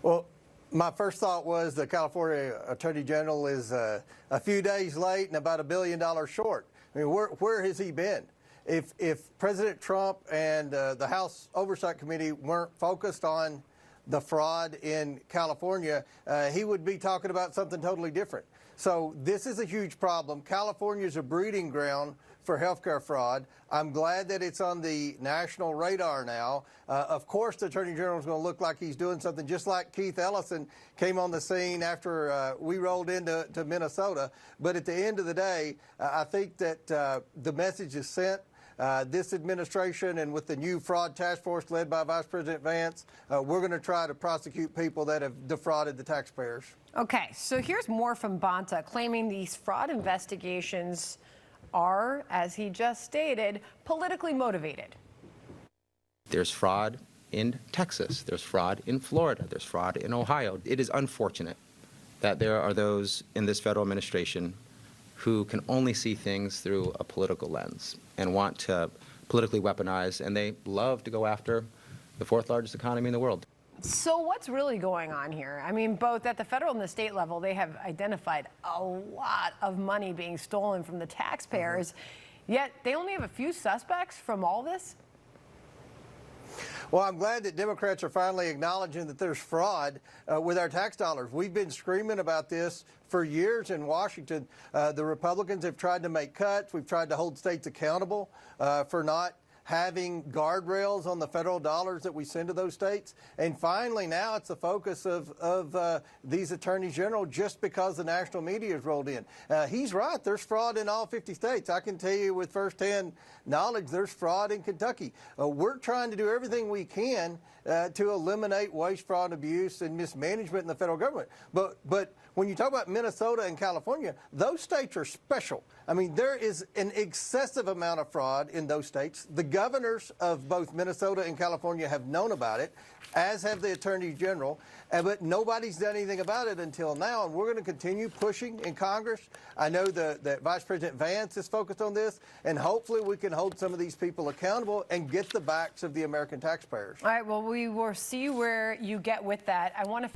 Well, my first thought was the California Attorney General is a few days late and about $1 billion short. I mean, where has he been? If President Trump and the House Oversight Committee weren't focused on the fraud in California, he would be talking about something totally different. So this is a huge problem. California is a breeding ground for healthcare fraud. I'm glad that it's on the national radar now. Of course, the Attorney General is going to look like he's doing something, just like Keith Ellison came on the scene after we rolled into Minnesota. But at the end of the day, I think that the message is sent. This administration and with the new fraud task force led by Vice President Vance, we're going to try to prosecute people that have defrauded the taxpayers. Okay, so here's more from Bonta claiming these fraud investigations are, as he just stated, politically motivated. There's fraud in Texas. There's fraud in Florida. There's fraud in Ohio. It is unfortunate that there are those in this federal administration who can only see things through a political lens and want to politically weaponize, and they love to go after the fourth largest economy in the world. So what's really going on here? I mean, both at the federal and the state level, they have identified a lot of money being stolen from the taxpayers, yet they only have a few suspects from all this? Well, I'm glad that Democrats are finally acknowledging that there's fraud with our tax dollars. We've been screaming about this for years in Washington. The Republicans have tried to make cuts. We've tried to hold states accountable for not having guardrails on the federal dollars that we send to those states. And finally, now it's the focus of these attorneys general just because the national media has rolled in. He's right. There's fraud in all 50 states. I can tell you with firsthand knowledge, there's fraud in Kentucky. We're trying to do everything we can to eliminate waste, fraud, abuse, and mismanagement in the federal government. But when you talk about Minnesota and California, those states are special. I mean, there is an excessive amount of fraud in those states. The governors of both Minnesota and California have known about it, as have the Attorney General, but nobody's done anything about it until now, and we're going to continue pushing in Congress. I know that Vice President Vance is focused on this, and hopefully we can hold some of these people accountable and get the backs of the American taxpayers. All right, well, we will see where you get with that. I want to